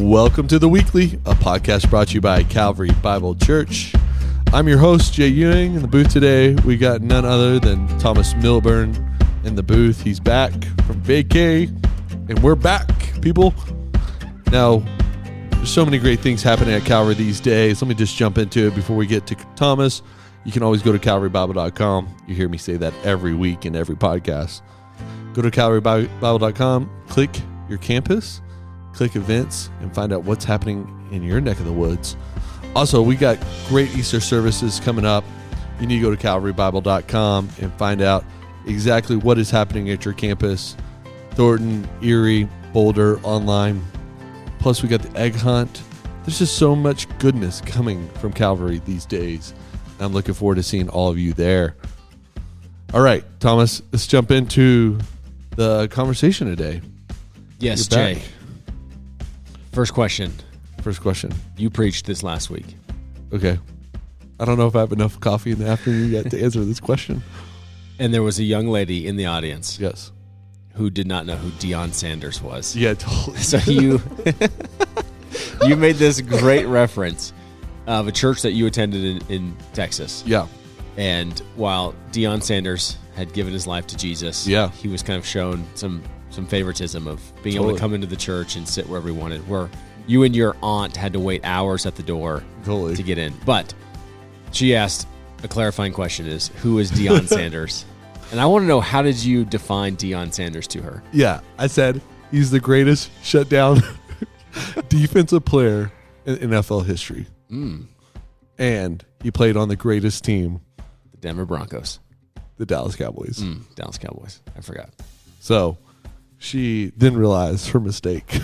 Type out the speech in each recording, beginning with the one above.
Welcome to The Weekly, a podcast brought to you by Calvary Bible Church. I'm your host, Jay Ewing. In the booth today, we got none other than Thomas Milburn in the booth. He's back from vacay, and we're back, people. Now, there's so many great things happening at Calvary these days. Let me just jump into it before we get to Thomas. You can always go to calvarybible.com. You hear me say that every week in every podcast. Go to calvarybible.com, click your campus, click events, and find out what's happening in your neck of the woods. Also, we got great Easter services coming up. You need to go to calvarybible.com and find out exactly what is happening at your campus. Thornton, Erie, Boulder, online. Plus, we got the egg hunt. There's just so much goodness coming from Calvary these days. I'm looking forward to seeing all of you there. All right, Thomas, let's jump into the conversation today. Yes, Jay. First question. You preached this last week. Okay. I don't know if I have enough coffee in the afternoon yet to answer this question. And there was a young lady in the audience. Yes. Who did not know who Deion Sanders was. Yeah, totally. So you made this great reference of a church that you attended in Texas. Yeah. And while Deion Sanders had given his life to Jesus, he was kind of shown some favoritism of being able to come into the church and sit wherever he wanted, where you and your aunt had to wait hours at the door to get in. But she asked a clarifying question is, who is Deion Sanders? And I want to know, how did you define Deion Sanders to her? Yeah, I said he's the greatest shutdown defensive player in NFL history. And he played on the greatest team. The Denver Broncos. The Dallas Cowboys. Dallas Cowboys. I forgot. So she didn't realize her mistake.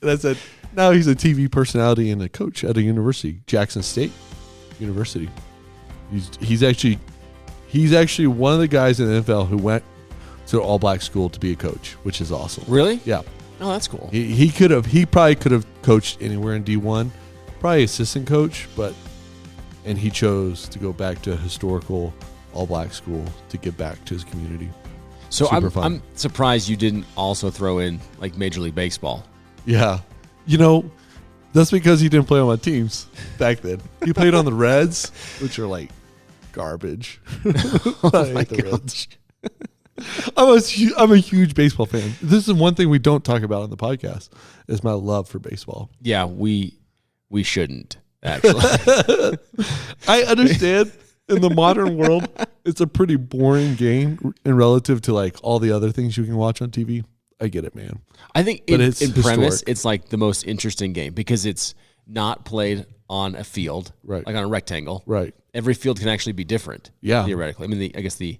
And I said, now he's a TV personality and a coach at a university, Jackson State University. He's actually one of the guys in the NFL who went to an all-black school to be a coach, which is awesome. Really? Yeah. Oh, that's cool. He probably could have coached anywhere in D1, probably assistant coach, and he chose to go back to a historical all-black school to give back to his community. So I'm surprised you didn't also throw in like Major League Baseball. Yeah. That's because he didn't play on my teams back then. He played on the Reds, which are like garbage. Oh my gosh. I'm a huge baseball fan. This is one thing we don't talk about on the podcast is my love for baseball. Yeah, we shouldn't, actually. I understand in the modern world, it's a pretty boring game in relative to like all the other things you can watch on TV. I get it, man. I think in premise, it's like the most interesting game because it's not played on a field, right? Like on a rectangle. Right. Every field can actually be different. Yeah. Theoretically. I mean, I guess the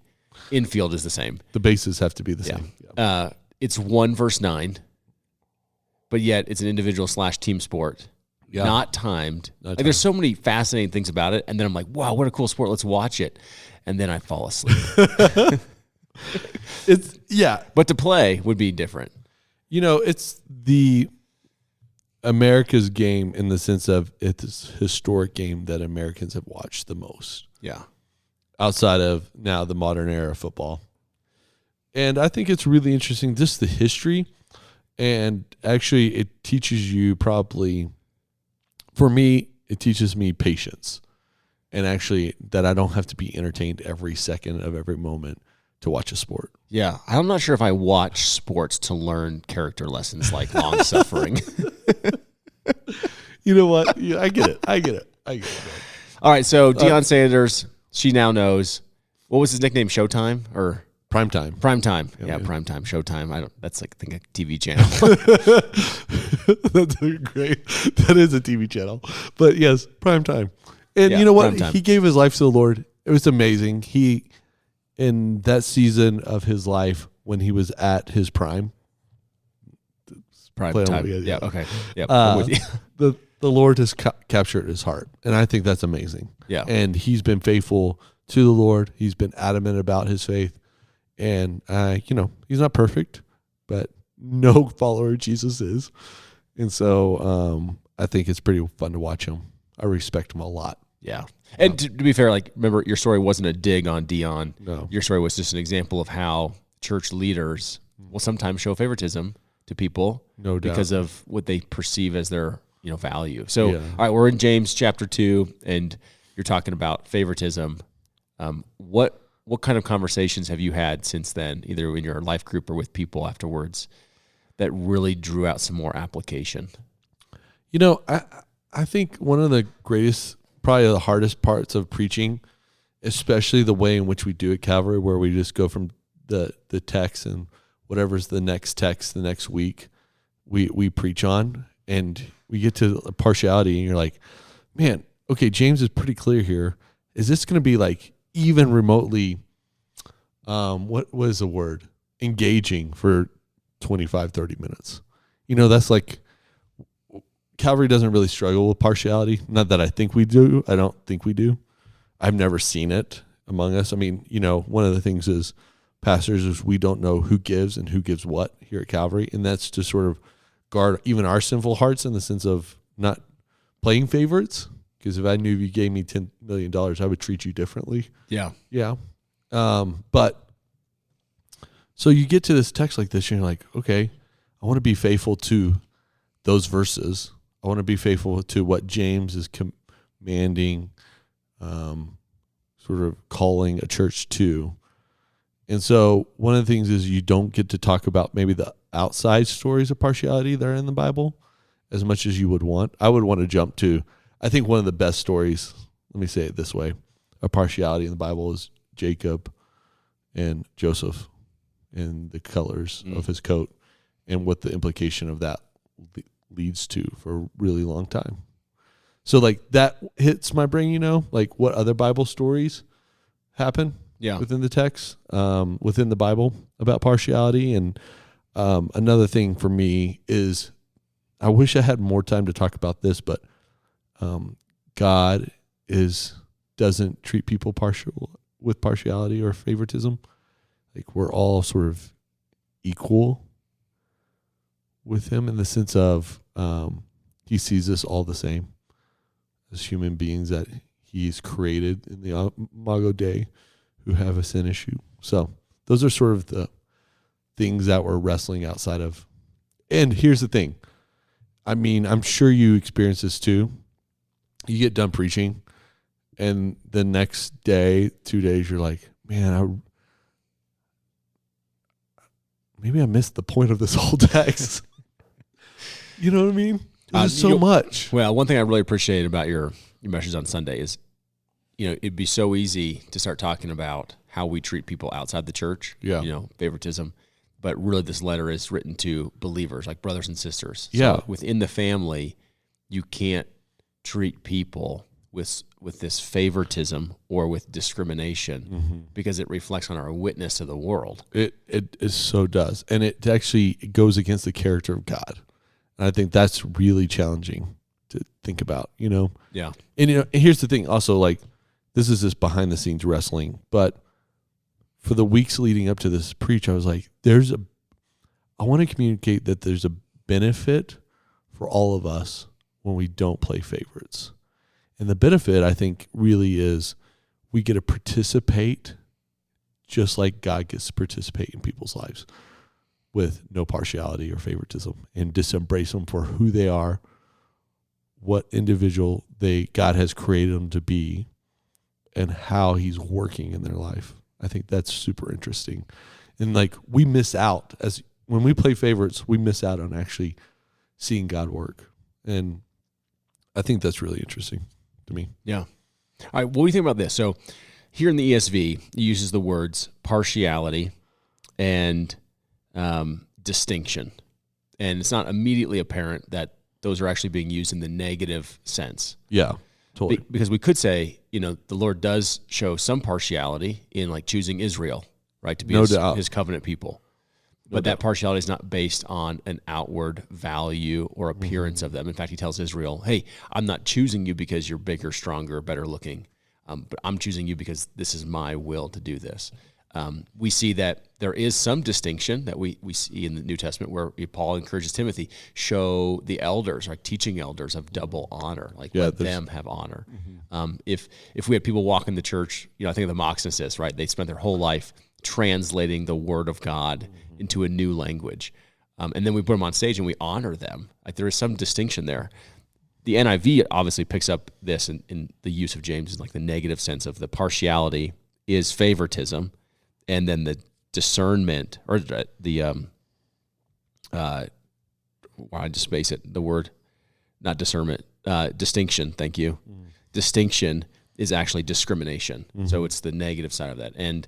infield is the same. The bases have to be the same. Yeah. It's 1 versus 9, but yet it's an individual / team sport. Yeah. Not timed. There's so many fascinating things about it. And then I'm like, wow, what a cool sport. Let's watch it. And then I fall asleep. But to play would be different. It's the America's game in the sense of it's a historic game that Americans have watched the most. Yeah. Outside of now the modern era of football. And I think it's really interesting, just the history. And actually it teaches you for me, it teaches me patience. And actually that I don't have to be entertained every second of every moment to watch a sport. Yeah. I'm not sure if I watch sports to learn character lessons like long suffering. You know what? Yeah, I get it. All right. So Deion Sanders, she now knows. What was his nickname? Showtime or Primetime? Primetime. Yeah, Primetime. Showtime. That's like, I think, a TV channel. That's great. That is a TV channel. But yes, Primetime. And you know what? He gave his life to the Lord. It was amazing. In that season of his life when he was at his prime. Prime time. Yeah. Okay. Yeah. I'm with you. The Lord has captured his heart, and I think that's amazing. Yeah. And he's been faithful to the Lord. He's been adamant about his faith, and he's not perfect, but no follower of Jesus is, and so I think it's pretty fun to watch him. I respect him a lot. Yeah. And to be fair, remember, your story wasn't a dig on Deion. No. Your story was just an example of how church leaders will sometimes show favoritism to people, no doubt, because of what they perceive as their value. So, all right, we're in James chapter 2, and you're talking about favoritism. What kind of conversations have you had since then, either in your life group or with people afterwards, that really drew out some more application? I think one of the greatest, probably the hardest parts of preaching, especially the way in which we do at Calvary, where we just go from the text and whatever's the next text the next week, we preach on, and we get to partiality, and you're like, man, okay, James is pretty clear here. Is this going to be like even remotely, what was the word? Engaging for 25, 30 minutes. That's like, Calvary doesn't really struggle with partiality. Not that I think we do. I don't think we do. I've never seen it among us. I mean, one of the things is pastors is we don't know who gives and who gives what here at Calvary. And that's to sort of guard even our sinful hearts in the sense of not playing favorites. Because if I knew you gave me $10 million, I would treat you differently. Yeah. Yeah. But so you get to this text like this, and you're like, okay, I want to be faithful to those verses. I want to be faithful to what James is commanding, sort of calling a church to. And so one of the things is you don't get to talk about maybe the outside stories of partiality that are in the Bible as much as you would want. I would want to jump to, I think one of the best stories, let me say it this way, of partiality in the Bible is Jacob and Joseph and the colors of his coat and what the implication of that leads to for a really long time. So like that hits my brain, like what other Bible stories happen within the text, within the Bible about partiality. And another thing for me is, I wish I had more time to talk about this, but God doesn't treat people with partiality or favoritism. Like we're all sort of equal with him in the sense of he sees us all the same as human beings that he's created in the Imago Dei who have a sin issue. So those are sort of the things that we're wrestling outside of. And here's the thing. I mean, I'm sure you experience this too. You get done preaching, and the next day, 2 days, you're like, man, maybe I missed the point of this whole text. You know what I mean? There's so much. Well, one thing I really appreciate about your message on Sunday is, it'd be so easy to start talking about how we treat people outside the church, favoritism. But really this letter is written to believers, like brothers and sisters. So within the family, you can't treat people with this favoritism or with discrimination because it reflects on our witness to the world. It so does. And it actually goes against the character of God. And I think that's really challenging to think about, Yeah. And here's the thing also, like, this is this behind the scenes wrestling, but for the weeks leading up to this preach, I was like, I want to communicate that there's a benefit for all of us when we don't play favorites. And the benefit, I think, really is we get to participate just like God gets to participate in people's lives with no partiality or favoritism, and just embrace them for who they are, what individual God has created them to be, and how he's working in their life. I think that's super interesting. And like we miss out when we play favorites, we miss out on actually seeing God work. And I think that's really interesting to me. Yeah. All right. What do you think about this? So here in the ESV, it uses the words partiality and distinction. And it's not immediately apparent that those are actually being used in the negative sense. Yeah, totally. Because we could say, the Lord does show some partiality in like choosing Israel, right, to be his covenant people. But that partiality is not based on an outward value or appearance of them. In fact, he tells Israel, hey, I'm not choosing you because you're bigger, stronger, better looking, but I'm choosing you because this is my will to do this. We see that there is some distinction that we see in the New Testament where Paul encourages Timothy, show the elders, like teaching elders, of double honor, like let them have honor. If we had people walk in the church, I think of the Moxonists, right? They spent their whole life translating the word of God into a new language. and then we put them on stage and we honor them. Like there is some distinction there. The NIV obviously picks up this in the use of James in like the negative sense of the partiality is favoritism, and then the discernment or I just space it. The word, not discernment, distinction. Thank you. Distinction is actually discrimination. So it's the negative side of that, and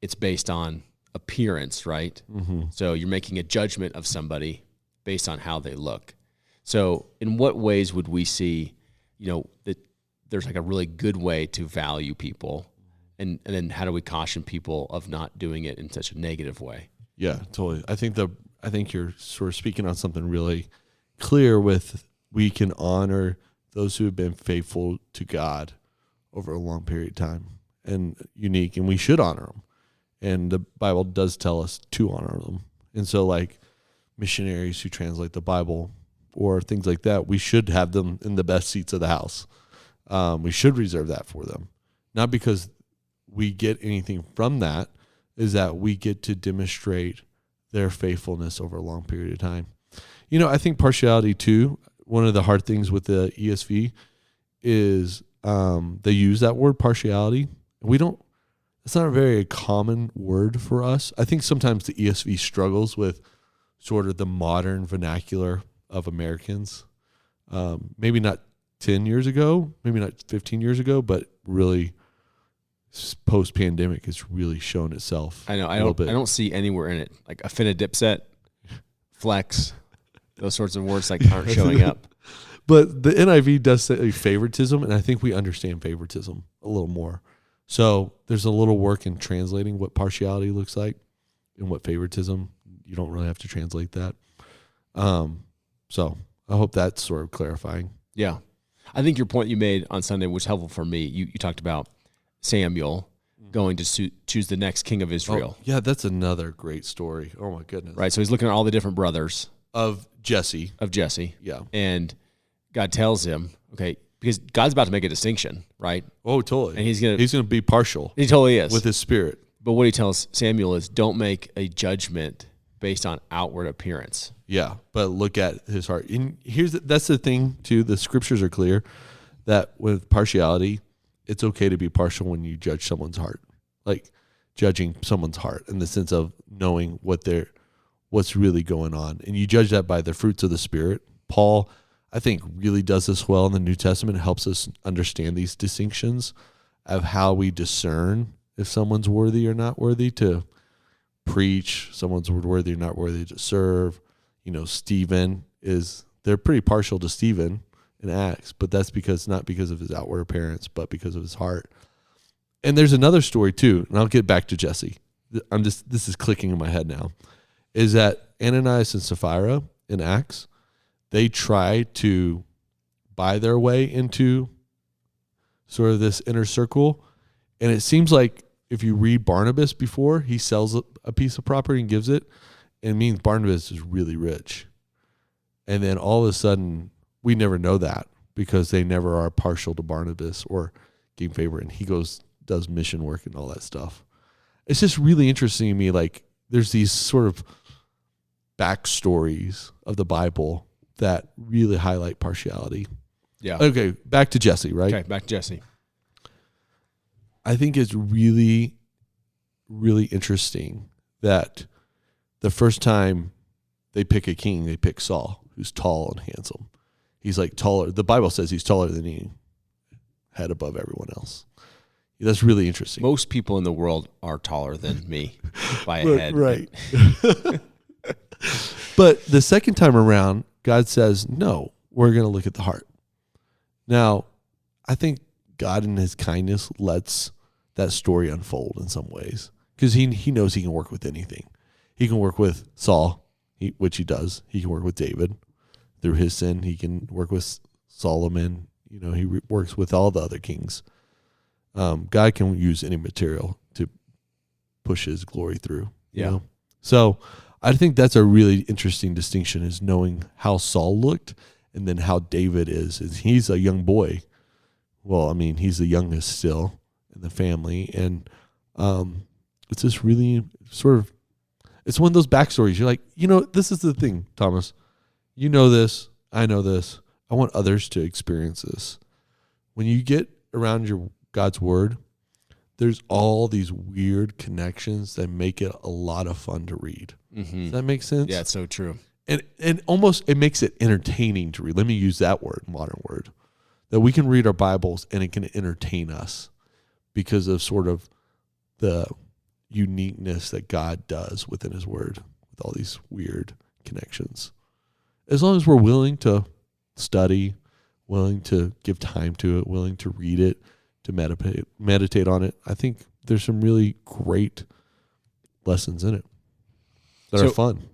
it's based on appearance, right? So you're making a judgment of somebody based on how they look. So in what ways would we see, that there's like a really good way to value people, and then how do we caution people of not doing it in such a negative way? Yeah, totally. I think you're sort of speaking on something really clear with we can honor those who have been faithful to God over a long period of time and unique, and we should honor them. And the Bible does tell us to honor them. And so like missionaries who translate the Bible or things like that, we should have them in the best seats of the house. We should reserve that for them. Not because we get anything from that, is that we get to demonstrate their faithfulness over a long period of time. I think partiality too, one of the hard things with the ESV is they use that word partiality. It's not a very common word for us. I think sometimes the ESV struggles with sort of the modern vernacular of Americans. Maybe not 10 years ago, maybe not 15 years ago, but really post-pandemic has really shown itself. I know. I don't see anywhere in it like offended dipset, flex, those sorts of words like aren't showing up. But the NIV does say favoritism, and I think we understand favoritism a little more. So there's a little work in translating what partiality looks like and what favoritism. You don't really have to translate that. So I hope that's sort of clarifying. Yeah. I think your point you made on Sunday was helpful for me. You talked about Samuel going to choose the next king of Israel. Oh, yeah, that's another great story. Oh, my goodness. Right, so he's looking at all the different brothers. Of Jesse. Yeah. And God tells him, okay, because God's about to make a distinction, right? Oh, totally. And he's gonna be partial. He totally is. With his spirit. But what he tells Samuel is don't make a judgment based on outward appearance. Yeah, but look at his heart. And that's the thing, too. The scriptures are clear that with partiality, it's okay to be partial when you judge someone's heart. Like judging someone's heart in the sense of knowing what's really going on. And you judge that by the fruits of the Spirit. Paul, I think, really does this well in the New Testament. It helps us understand these distinctions of how we discern if someone's worthy or not worthy to preach, someone's worthy or not worthy to serve. Stephen they're pretty partial to Stephen in Acts, but that's not because of his outward appearance, but because of his heart. And there's another story too, and I'll get back to Jesse. This is clicking in my head now, is that Ananias and Sapphira in Acts, they try to buy their way into sort of this inner circle. And it seems like if you read Barnabas before, he sells a piece of property and gives it. It means Barnabas is really rich. And then all of a sudden, we never know that because they never are partial to Barnabas or game favor. And he does mission work and all that stuff. It's just really interesting to me. Like there's these sort of backstories of the Bible that really highlight partiality. Yeah. Okay, back to Jesse, right? Okay, back to Jesse. I think it's really, really interesting that the first time they pick a king, they pick Saul, who's tall and handsome. He's like taller. The Bible says he's taller than he, head above everyone else. That's really interesting. Most people in the world are taller than me by a head. Right. But the second time around, God says, no, we're going to look at the heart. Now, I think God in his kindness lets that story unfold in some ways because he knows he can work with anything. He can work with Saul, which he does. He can work with David through his sin. He can work with Solomon. He works with all the other kings. God can use any material to push his glory through. Yeah. So I think that's a really interesting distinction is knowing how Saul looked and then how David is he's a young boy. Well, I mean, he's the youngest still in the family. And it's just really sort of, It's one of those backstories. You're like, this is the thing, Thomas. You know this. I know this. I want others to experience this. When you get around your God's word, there's all these weird connections that make it a lot of fun to read. Mm-hmm. Does that make sense? Yeah, it's so true. And almost it makes it entertaining to read. Let me use that word, modern word, that we can read our Bibles and it can entertain us because of sort of the uniqueness that God does within his word with all these weird connections. As long as we're willing to study, willing to give time to it, willing to read it, to meditate on it, I think there's some really great lessons in it that are fun.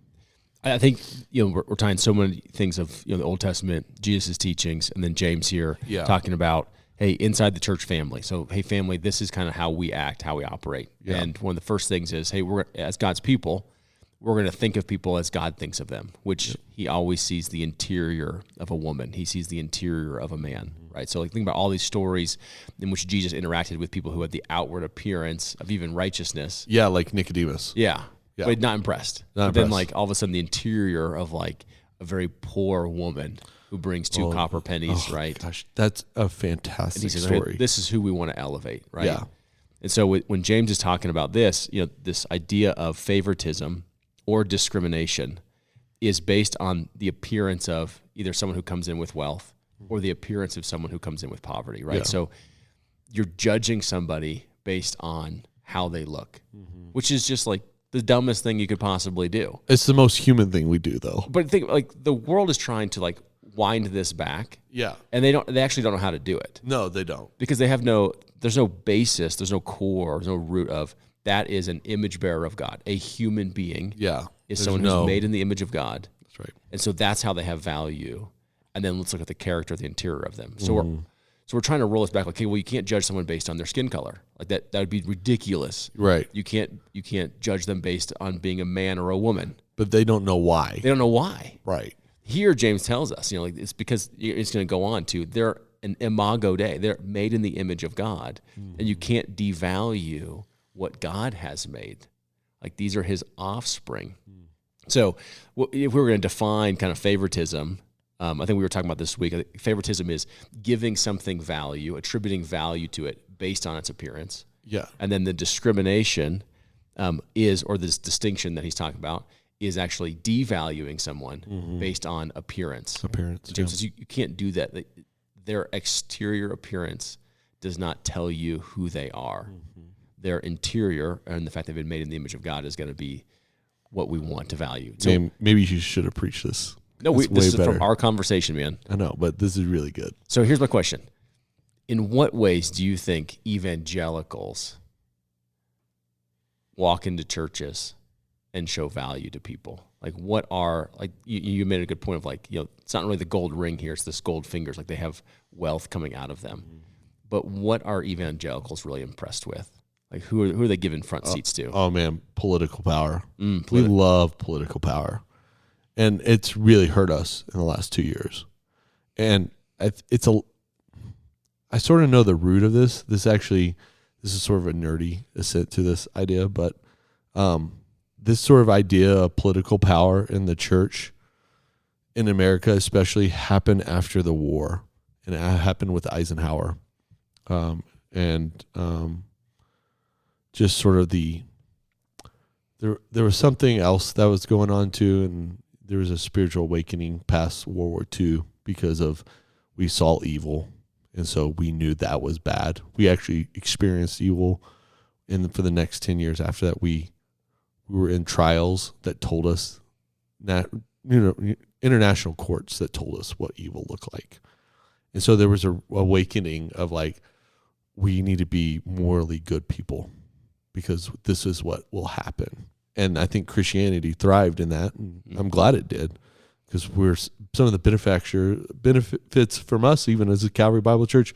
I think we're tying so many things of the Old Testament, Jesus' teachings, and then James here talking about, hey, inside the church family. So, hey, family, this is kind of how we act, how we operate. Yeah. And one of the first things is, hey, we're as God's people, we're going to think of people as God thinks of them, which he always sees the interior of a woman. He sees the interior of a man, right? So think about all these stories in which Jesus interacted with people who had the outward appearance of even righteousness. Yeah, like Nicodemus. Yeah. But not impressed. Then all of a sudden the interior of a very poor woman who brings two copper pennies, right? Gosh, that's a fantastic story. Hey, this is who we want to elevate, right? Yeah. And so when James is talking about this, this idea of favoritism or discrimination is based on the appearance of either someone who comes in with wealth or the appearance of someone who comes in with poverty, right? Yeah. So you're judging somebody based on how they look, which is just like the dumbest thing you could possibly do. It's the most human thing we do, though. But think the world is trying to wind this back. Yeah. And they actually don't know how to do it. No, they don't. Because there's no basis, there's no core, there's no root of that is an image bearer of God. A human being is someone who's made in the image of God. That's right. And so that's how they have value. And then let's look at the character, the interior of them. So we're trying to roll this back. Okay, well, you can't judge someone based on their skin color. That would be ridiculous. Right. You can't judge them based on being a man or a woman. But they don't know why. They don't know why. Right. Here, James tells us, it's because it's going to go on to they're an imago Dei. They're made in the image of God, and you can't devalue what God has made. These are his offspring. So if we were going to define kind of favoritism, I think we were talking about this week, favoritism is giving something value, attributing value to it based on its appearance. Yeah. And then the discrimination or this distinction that he's talking about, is actually devaluing someone based on appearance. James says you can't do that. Their exterior appearance does not tell you who they are. Their interior and the fact they've been made in the image of God is going to be what we want to value. So maybe you should have preached this. No, this is from our conversation, man. I know, but this is really good. So here's my question. In what ways do you think evangelicals walk into churches and show value to people? You made a good point of it's not really the gold ring here, it's this gold fingers, they have wealth coming out of them. But what are evangelicals really impressed with? Who are they giving front seats to? Oh man, political power. We love political power. And it's really hurt us in the last 2 years. And I sort of know the root of this. This is sort of a nerdy ascent to this idea, but this sort of idea of political power in the church in America especially happened after the war, and it happened with Eisenhower. Just sort of there was something else that was going on too, and there was a spiritual awakening past World War II because we saw evil, and so we knew that was bad. We actually experienced evil, and for the next 10 years after that, we were in trials that told us that, international courts that told us what evil looked like. And so there was a awakening of we need to be morally good people because this is what will happen. And I think Christianity thrived in that, and I'm glad it did, because we're some of the benefits from us, even as a Calvary Bible Church,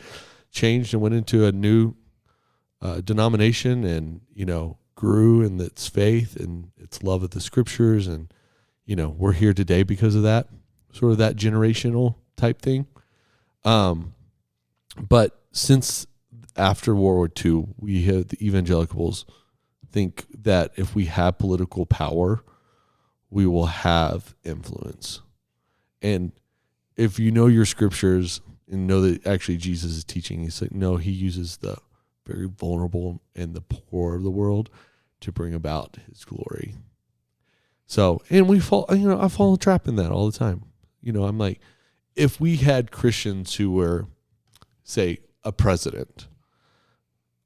changed and went into a new denomination, and grew in its faith and its love of the Scriptures, and we're here today because of that, sort of that generational type thing. But since after World War II, we had the evangelicals think that if we have political power, we will have influence. And if you know your scriptures and know that actually Jesus is teaching, he's like, no, he uses the very vulnerable and the poor of the world to bring about his glory. So, and we fall, I fall trapped in that all the time. I'm like, if we had Christians who were, say, a president,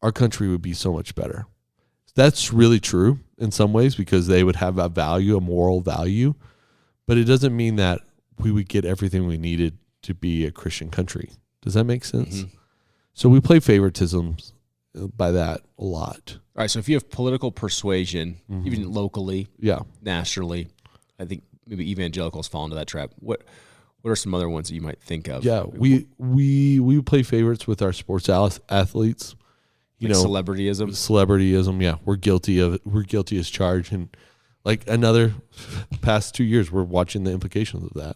our country would be so much better. That's really true in some ways because they would have a value, a moral value, but it doesn't mean that we would get everything we needed to be a Christian country. Does that make sense? Mm-hmm. So we play favoritism by that a lot. All right, so if you have political persuasion, even locally, nationally, I think maybe evangelicals fall into that trap. What are some other ones that you might think of? Yeah, we play favorites with our sports athletes. Celebrityism. Yeah, we're guilty of it. We're guilty as charged, and like another past 2 years, we're watching the implications of that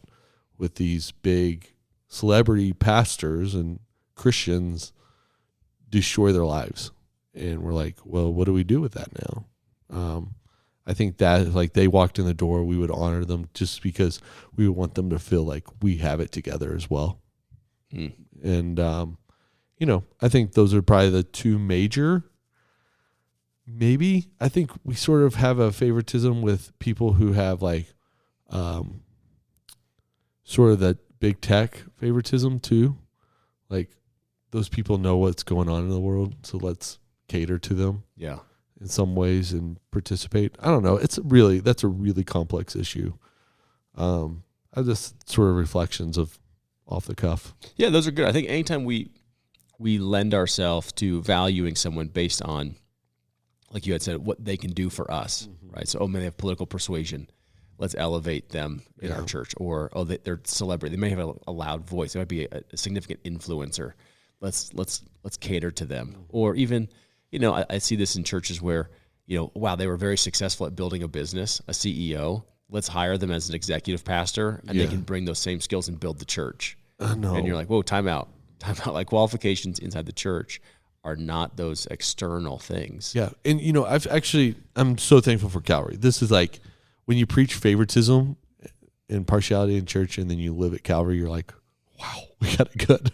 with these big celebrity pastors and Christians destroy their lives, and we're like, well, what do we do with that now? I think that like they walked in the door, we would honor them just because we would want them to feel like we have it together as well. And I think those are probably the two major. Maybe I think we sort of have a favoritism with people who have like sort of that big tech favoritism too. Like those people know what's going on in the world, so let's cater to them. Yeah. In some ways and participate. I don't know. That's a really complex issue. I just sort of reflections of off the cuff. Yeah, those are good. I think anytime we lend ourselves to valuing someone based on, like you had said, what they can do for us, right? So, they have political persuasion. Let's elevate them in our church. Or, they're celebrity. They may have a loud voice. They might be a significant influencer. Let's cater to them. Or even, I see this in churches where, wow, they were very successful at building a business, a CEO. Let's hire them as an executive pastor, and they can bring those same skills and build the church. And you're like, whoa, time out. Like qualifications inside the church are not those external things. Yeah. And, I'm so thankful for Calvary. This is like when you preach favoritism and partiality in church and then you live at Calvary, you're like, wow, we got it good.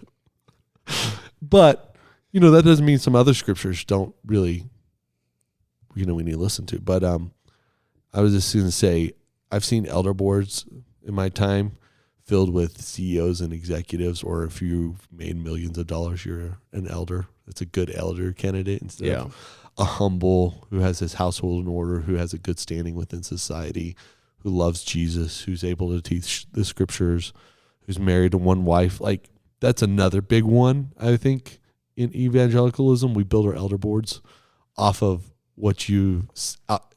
But, that doesn't mean some other scriptures don't really, we need to listen to. But I was just going to say, I've seen elder boards in my time filled with CEOs and executives, or if you've made millions of dollars, you're an elder. That's a good elder candidate instead of a humble who has his household in order, who has a good standing within society, who loves Jesus, who's able to teach the scriptures, who's married to one wife. Like that's another big one, I think. In evangelicalism, we build our elder boards off of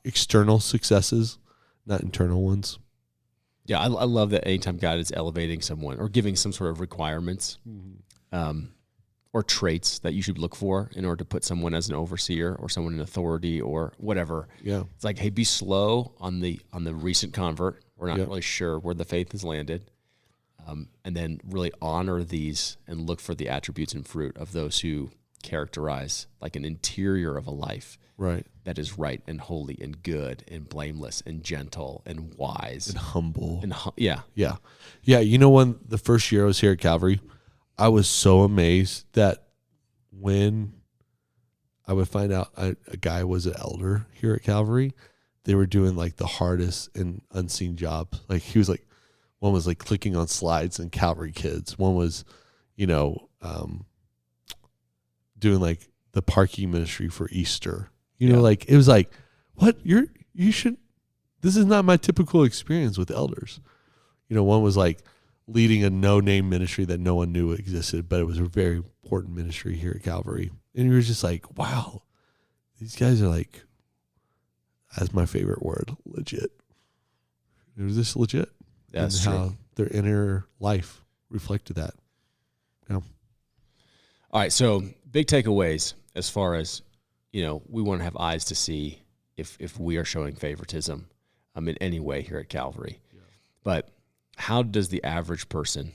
external successes, not internal ones. Yeah, I love that anytime God is elevating someone or giving some sort of requirements or traits that you should look for in order to put someone as an overseer or someone in authority or whatever. Yeah, it's like, hey, be slow on the recent convert. We're not really sure where the faith has landed. And then really honor these and look for the attributes and fruit of those who characterize like an interior of a life that is right and holy and good and blameless and gentle and wise and humble. Yeah. When the first year I was here at Calvary, I was so amazed that when I would find out a guy was an elder here at Calvary, they were doing like the hardest and unseen job. Like he was like, one was like clicking on slides in Calvary Kids. One was, doing like the parking ministry for Easter. Like it was like, what this is not my typical experience with elders. One was like leading a no-name ministry that no one knew existed, but it was a very important ministry here at Calvary. And you were just like, wow, these guys are like, that's my favorite word, legit. It was just legit. That's and true. How their inner life reflected that. Yeah. All right. So big takeaways as far as, we want to have eyes to see if we are showing favoritism in any way here at Calvary. Yeah. But how does the average person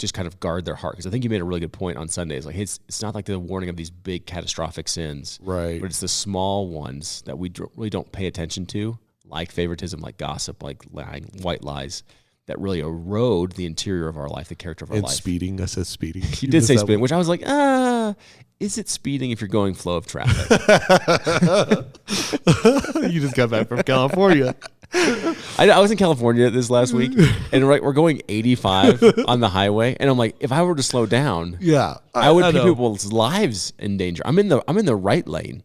just kind of guard their heart. Because I think you made a really good point on Sundays. Like, it's not like the warning of these big catastrophic sins, right? But it's the small ones that we really don't pay attention to, like favoritism, like gossip, like lying, white lies, that really erode the interior of our life, the character of our life. And speeding. I said speeding. You did say speeding, which I was like, is it speeding if you're going flow of traffic? You just got back from California. I was in California this last week, and we're going 85 on the highway, and I'm like, if I were to slow down, I would put people's lives in danger. I'm in the right lane.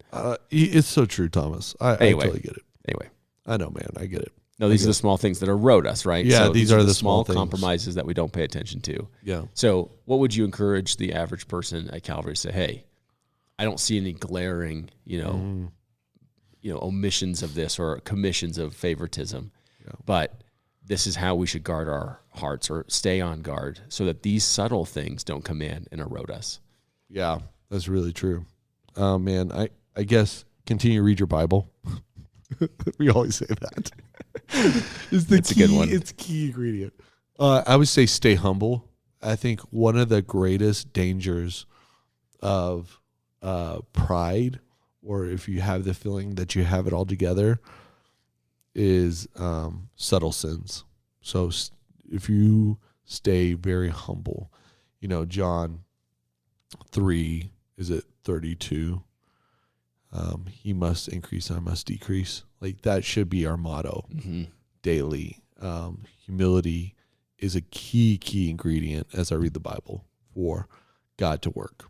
It's so true, Thomas. I totally get it. Anyway, I know, man. I get it. No, these are the small things that erode us, right? Yeah, so these are the small things. compromises that we don't pay attention to. Yeah. So what would you encourage the average person at Calvary to say, hey, I don't see any glaring, omissions of this or commissions of favoritism, but this is how we should guard our hearts or stay on guard so that these subtle things don't come in and erode us. Yeah, that's really true. Man, I guess continue to read your Bible. We always say that. It's a good one. It's a key ingredient. I would say stay humble. I think one of the greatest dangers of pride, or if you have the feeling that you have it all together, is subtle sins. So if you stay very humble, John 3, is it 32? He must increase, I must decrease. Like, that should be our motto daily. Humility is a key ingredient as I read the Bible for God to work.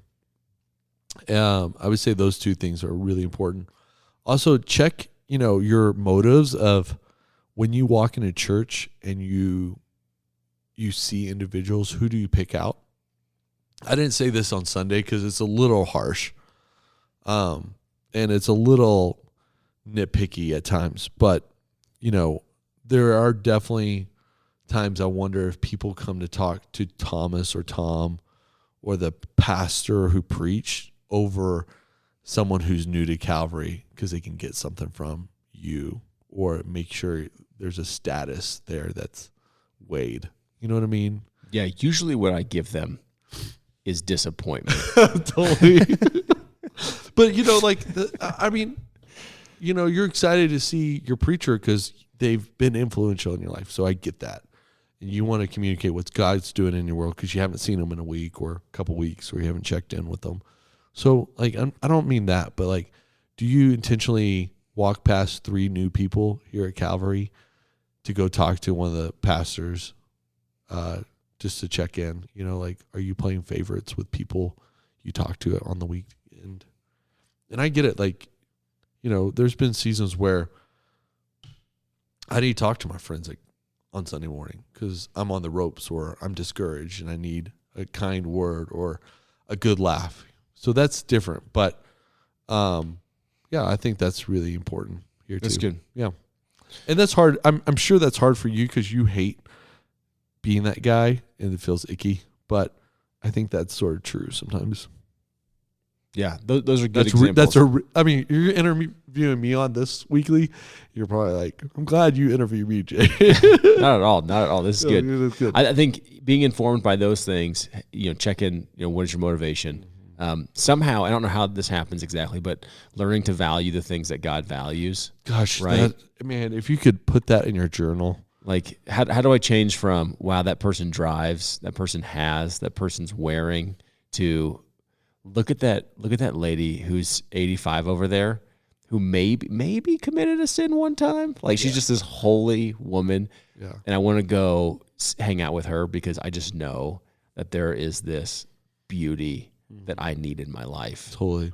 I would say those two things are really important. Also, check, your motives of when you walk into church and you see individuals, who do you pick out? I didn't say this on Sunday because it's a little harsh. And it's a little nitpicky at times, but there are definitely times I wonder if people come to talk to Thomas or Tom or the pastor who preached over someone who's new to Calvary because they can get something from you or make sure there's a status there that's weighed. You know what I mean? Yeah, usually what I give them is disappointment. Totally. But, you're excited to see your preacher because they've been influential in your life. So I get that. And you want to communicate what God's doing in your world because you haven't seen them in a week or a couple weeks or you haven't checked in with them. So, I don't mean that, but, do you intentionally walk past 3 new people here at Calvary to go talk to one of the pastors just to check in? Are you playing favorites with people you talk to on the weekend? And I get it. There's been seasons where I need to talk to my friends on Sunday morning because I'm on the ropes or I'm discouraged and I need a kind word or a good laugh. So that's different. But, I think that's really important here too. That's good. Yeah. And that's hard. I'm sure that's hard for you because you hate being that guy and it feels icky. But I think that's sort of true sometimes. Yeah, those are good examples. You're interviewing me on this weekly. You're probably like, I'm glad you interviewed me, Jay. Not at all. This is good. That's good. I think being informed by those things, check in, what is your motivation? Somehow, I don't know how this happens exactly, but learning to value the things that God values. Gosh, right? Man, if you could put that in your journal. Like, how do I change from, wow, that person drives, that person has, that person's wearing, to look at that lady who's 85 over there who maybe committed a sin one time. Like, she's just this holy woman. Yeah. And I want to go hang out with her because I just know that there is this beauty that I need in my life. Totally.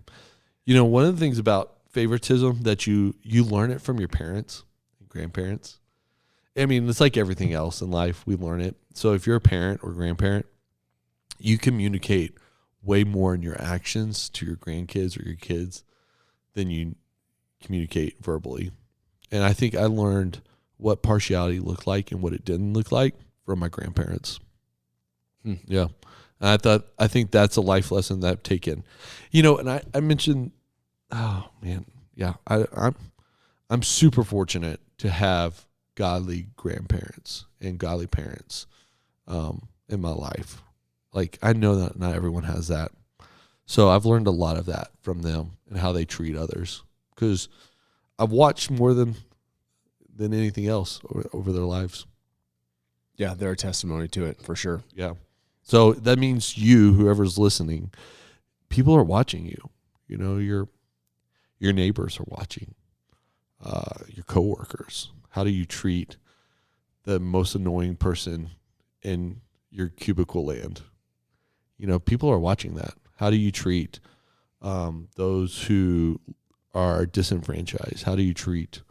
One of the things about favoritism that you learn it from your parents and grandparents. It's like everything else in life. We learn it. So if you're a parent or grandparent, you communicate way more in your actions to your grandkids or your kids than you communicate verbally. And I think I learned what partiality looked like and what it didn't look like from my grandparents. Yeah. And I think that's a life lesson that I've taken. And I mentioned, oh man, yeah, I'm super fortunate to have godly grandparents and godly parents in my life. Like, I know that not everyone has that. So I've learned a lot of that from them and how they treat others, because I've watched more than anything else over their lives. Yeah, they're a testimony to it for sure. Yeah. So that means you, whoever's listening, people are watching you. You know, your neighbors are watching, your coworkers. How do you treat the most annoying person in your cubicle land? You know, people are watching that. How do you treat those who are disenfranchised? How do you treat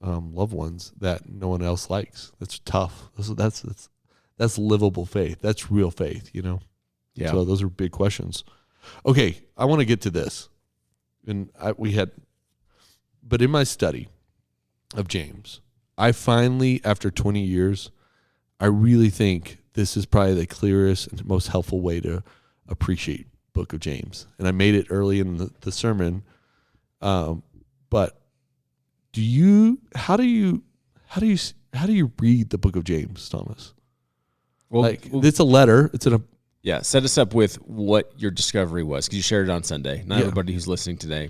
loved ones that no one else likes? That's tough. That's livable faith. That's real faith, you know? Yeah. So those are big questions. Okay, I want to get to this. And but in my study of James, I finally, after 20 years, I really think this is probably the clearest and most helpful way to appreciate book of James. And I made it early in the sermon. But how do you read the book of James, Thomas? Well, it's a letter. Yeah, set us up with what your discovery was, because you shared it on Sunday. Not everybody who's listening today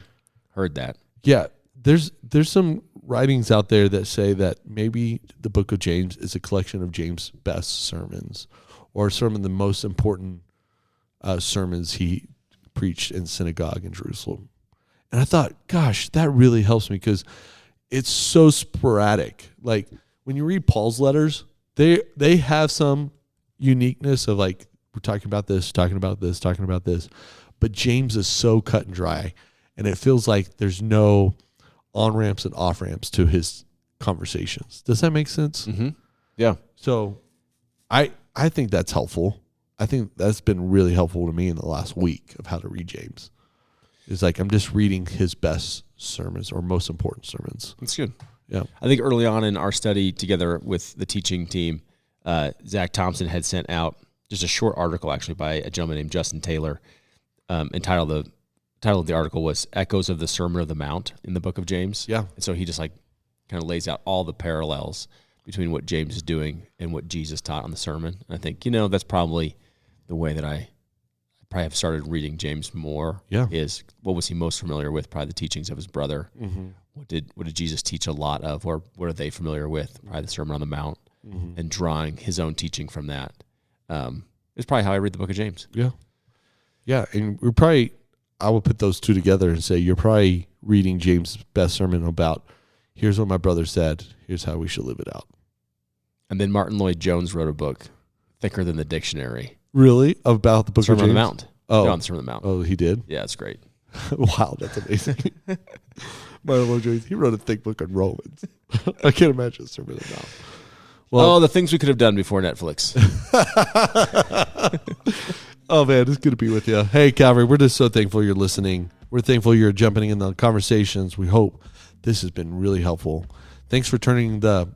heard that. Yeah, there's some writings out there that say that maybe the book of James is a collection of James' best sermons, or some of the most important sermons he preached in synagogue in Jerusalem. And I thought, gosh, that really helps me, because it's so sporadic. Like, when you read Paul's letters, they have some uniqueness of, like, we're talking about this, talking about this, talking about this. But James is so cut and dry, and it feels like there's no on-ramps and off-ramps to his conversations. Does that make sense? Mm-hmm. Yeah. So I think that's helpful. I think that's been really helpful to me in the last week of how to read James. It's like I'm just reading his best sermons or most important sermons. That's good. Yeah. I think early on in our study together with the teaching team, Zach Thompson had sent out just a short article, actually, by a gentleman named Justin Taylor, entitled the title of the article was "Echoes of the Sermon of the Mount" in the book of James. Yeah. And so he just kind of lays out all the parallels between what James is doing and what Jesus taught on the sermon. And I think, that's probably the way that I probably have started reading James more. Yeah. Is what was he most familiar with? Probably the teachings of his brother. Mm-hmm. What did Jesus teach a lot of, or what are they familiar with? Probably the Sermon on the Mount, and drawing his own teaching from that. Is probably how I read the book of James. Yeah. Yeah. And I will put those two together and say, you're probably reading James' best sermon about, here's what my brother said, here's how we should live it out. And then Martin Lloyd-Jones wrote a book, thicker than the dictionary. Really? About the book Sermon of James? on the Mount. Oh. On the Sermon on the Mount. Oh, he did? Yeah, it's great. Wow, that's amazing. Martin Lloyd-Jones, he wrote a thick book on Romans. I can't imagine a Sermon on the Mount. Well, the things we could have done before Netflix. Oh, man, it's good to be with you. Hey, Calvary, we're just so thankful you're listening. We're thankful you're jumping in the conversations. We hope this has been really helpful. Thanks for turning the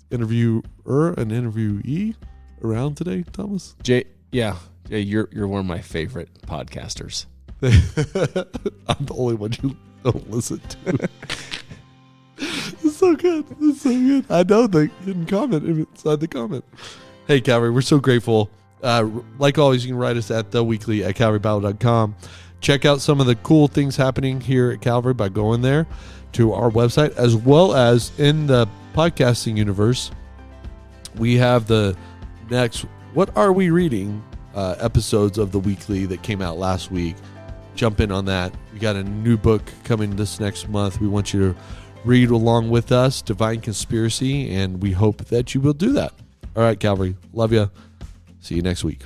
interviewer and interviewee around today, Thomas. Jay, you're one of my favorite podcasters. I'm the only one you don't listen to. It's so good. It's so good. I know the hidden comment inside the comment. Hey, Calvary, we're so grateful. Like always, you can write us at theweekly@calvarybible.com. Check out some of the cool things happening here at Calvary by going there to our website, as well as in the podcasting universe. We have the next What Are We Reading episodes of The Weekly that came out last week. Jump in on that. We got a new book coming this next month. We want you to read along with us, Divine Conspiracy, and we hope that you will do that. All right, Calvary. Love you. See you next week.